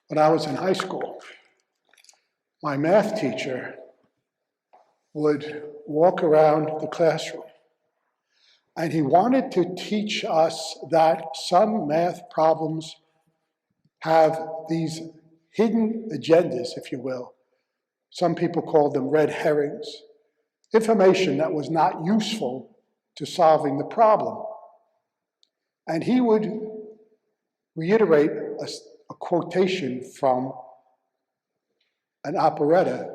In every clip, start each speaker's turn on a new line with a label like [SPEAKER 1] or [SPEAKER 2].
[SPEAKER 1] When I was in high school, my math teacher would walk around the classroom, and he wanted to teach us that some math problems have these hidden agendas, if you will. Some people call them red herrings, information that was not useful to solving the problem. And he would reiterate a quotation from an operetta,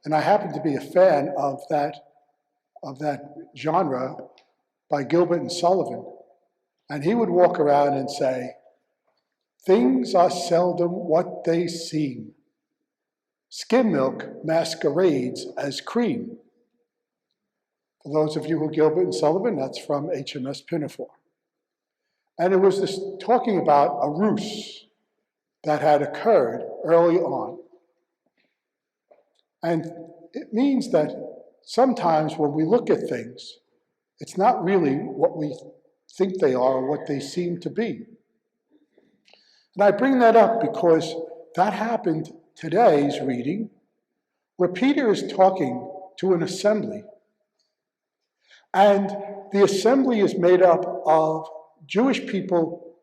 [SPEAKER 1] and I happen to be a fan of that genre by Gilbert and Sullivan. And he would walk around and say, "Things are seldom what they seem. Skim milk masquerades as cream." For those of you who Gilbert and Sullivan, that's from HMS Pinafore. And it was this talking about a ruse that had occurred early on. And it means that sometimes when we look at things, it's not really what we think they are or what they seem to be. And I bring that up because that happened today's reading, where Peter is talking to an assembly. And the assembly is made up of Jewish people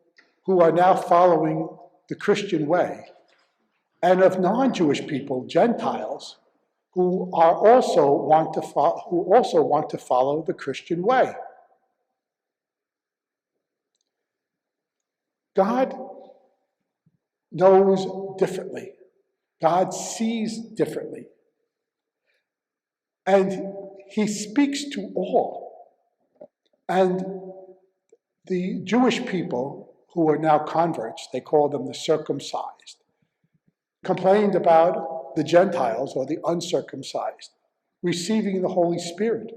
[SPEAKER 1] who are now following the Christian way, and of non-Jewish people, Gentiles, who also want to follow the Christian way. God knows differently. God sees differently. And he speaks to all. And the Jewish people who are now converts, they call them the circumcised, complained about the Gentiles, or the uncircumcised, receiving the Holy Spirit.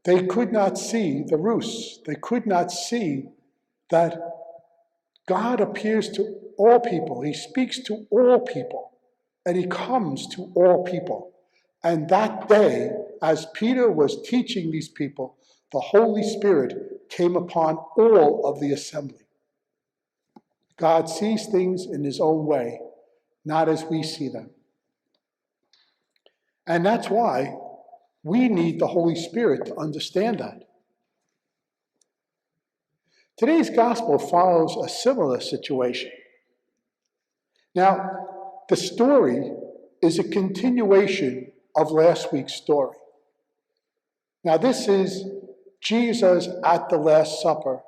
[SPEAKER 1] They could not see the ruse. They could not see that God appears to all people. He speaks to all people, and he comes to all people. And that day, as Peter was teaching these people, the Holy Spirit came upon all of the assembly. God sees things in his own way, not as we see them. And that's why we need the Holy Spirit to understand that. Today's gospel follows a similar situation. Now, the story is a continuation of last week's story. Now, this is Jesus at the Last Supper,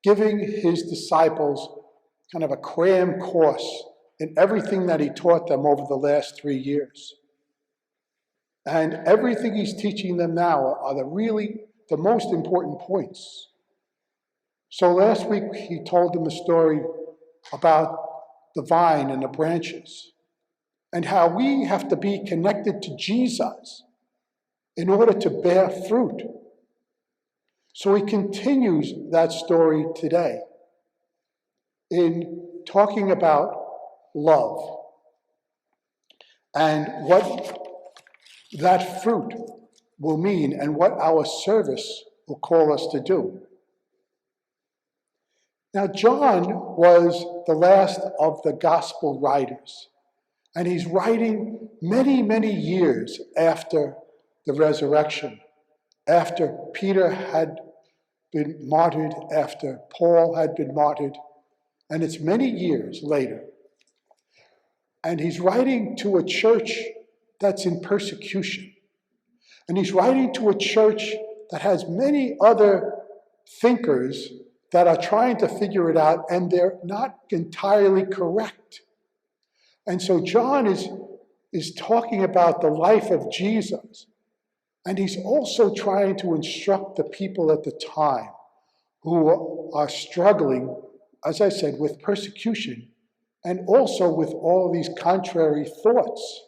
[SPEAKER 1] giving his disciples kind of a cram course in everything that he taught them over the last 3 years. And everything he's teaching them now are the most important points. So last week he told them a story about the vine and the branches, and how we have to be connected to Jesus in order to bear fruit. So he continues that story today in talking about love and what that fruit will mean and what our service will call us to do. Now, John was the last of the gospel writers, and he's writing many, many years after the resurrection, after Peter had been martyred, after Paul had been martyred, and it's many years later. And he's writing to a church that's in persecution. And he's writing to a church that has many other thinkers that are trying to figure it out, and they're not entirely correct. And so John is talking about the life of Jesus, and he's also trying to instruct the people at the time who are struggling, as I said, with persecution, and also with all these contrary thoughts.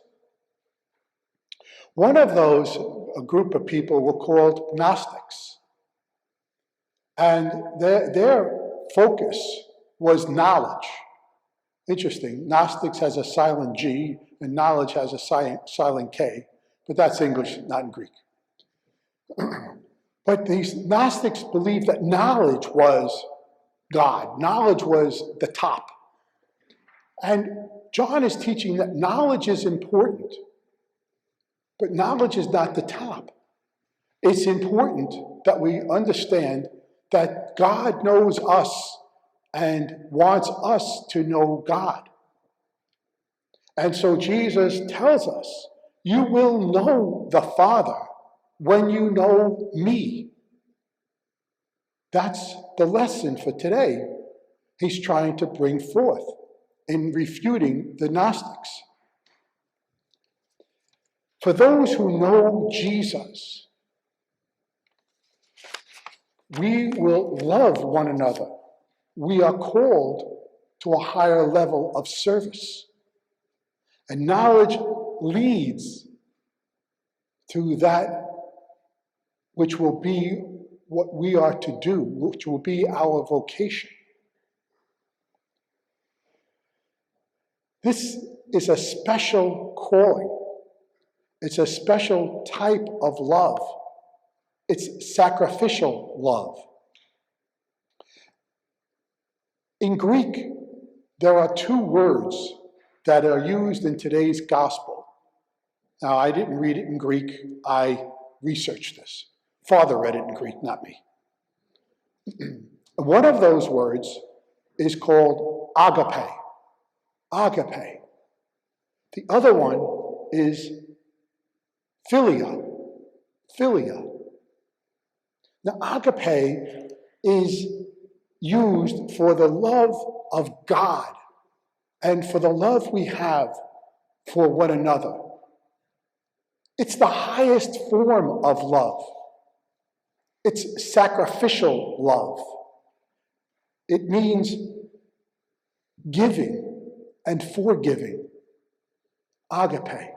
[SPEAKER 1] One of those, a group of people, were called Gnostics. And their focus was knowledge. Interesting, Gnostics has a silent G, and knowledge has a silent K, but that's English, not in Greek. But these Gnostics believed that knowledge was God. Knowledge was the top. And John is teaching that knowledge is important, but knowledge is not the top. It's important that we understand that God knows us and wants us to know God. And so Jesus tells us, you will know the Father when you know me. That's the lesson for today he's trying to bring forth in refuting the Gnostics. For those who know Jesus, we will love one another. We are called to a higher level of service. And knowledge leads to that which will be what we are to do, which will be our vocation. This is a special calling. It's a special type of love. It's sacrificial love. In Greek, there are two words that are used in today's gospel. Now, I didn't read it in Greek. I researched this. Father read it in Greek, not me. One of those words is called agape. Agape. The other one is philia. Philia. Now, agape is used for the love of God and for the love we have for one another. It's the highest form of love. It's sacrificial love. It means giving and forgiving. Agape.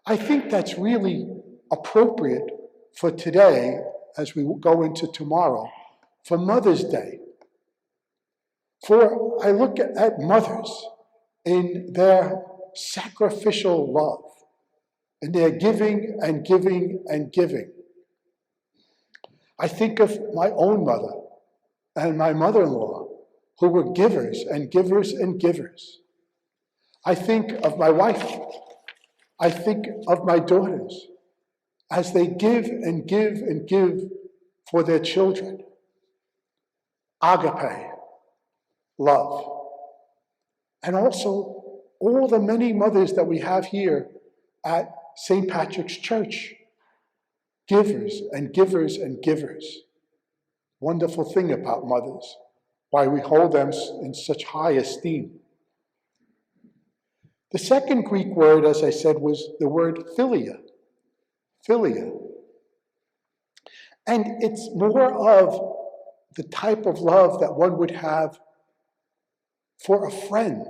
[SPEAKER 1] I think that's really appropriate for today as we go into tomorrow, for Mother's Day. For I look at mothers in their sacrificial love, in their giving and giving and giving. I think of my own mother and my mother-in-law, who were givers and givers and givers. I think of my wife. I think of my daughters as they give and give and give for their children. Agape, love. And also all the many mothers that we have here at St. Patrick's Church. Givers and givers and givers. Wonderful thing about mothers, why we hold them in such high esteem. The second Greek word, as I said, was the word philia. Philia. And it's more of the type of love that one would have for a friend.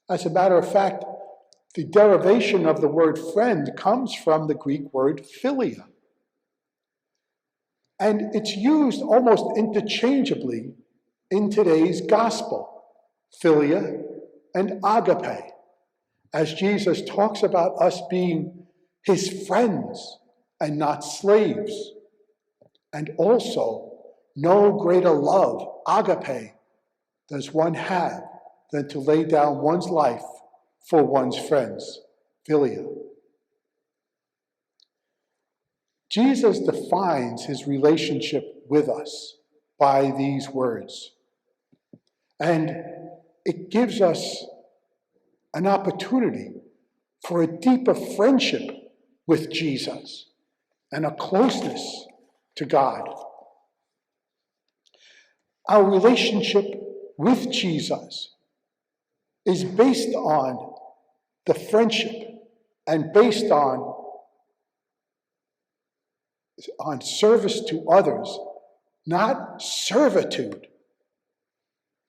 [SPEAKER 1] As a matter of fact, the derivation of the word friend comes from the Greek word philia. And it's used almost interchangeably in today's gospel, philia and agape, as Jesus talks about us being his friends and not slaves. And also, no greater love, agape, does one have than to lay down one's life for one's friends, philia. Jesus defines his relationship with us by these words. And it gives us an opportunity for a deeper friendship with Jesus and a closeness to God. Our relationship with Jesus is based on the friendship and based on service to others, not servitude.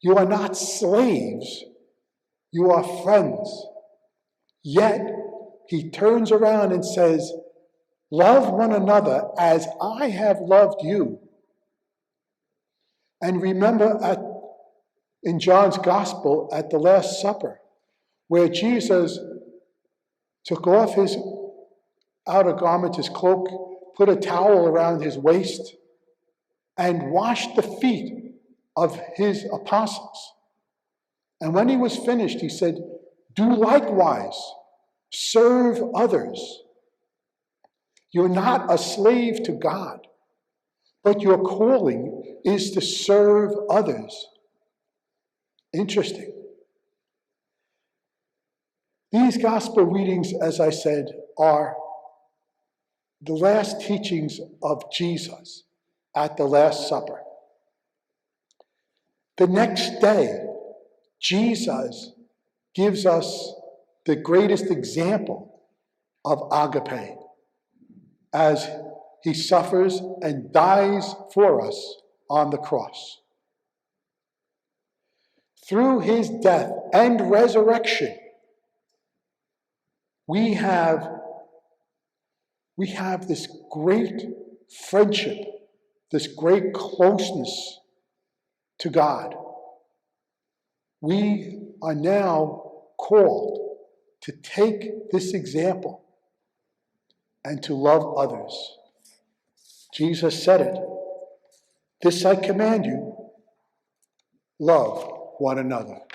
[SPEAKER 1] You are not slaves, you are friends. Yet, he turns around and says, love one another as I have loved you. And remember in John's Gospel at the Last Supper, where Jesus took off his outer garment, his cloak, put a towel around his waist, and washed the feet of his apostles. And when he was finished, he said, "Do likewise, serve others." You're not a slave to God, but your calling is to serve others. Interesting. These gospel readings, as I said, are the last teachings of Jesus at the Last Supper. The next day, Jesus gives us the greatest example of agape as he suffers and dies for us on the cross. Through his death and resurrection, we have this great friendship, this great closeness to God. We are now called to take this example and to love others. Jesus said it, "This I command you, love one another."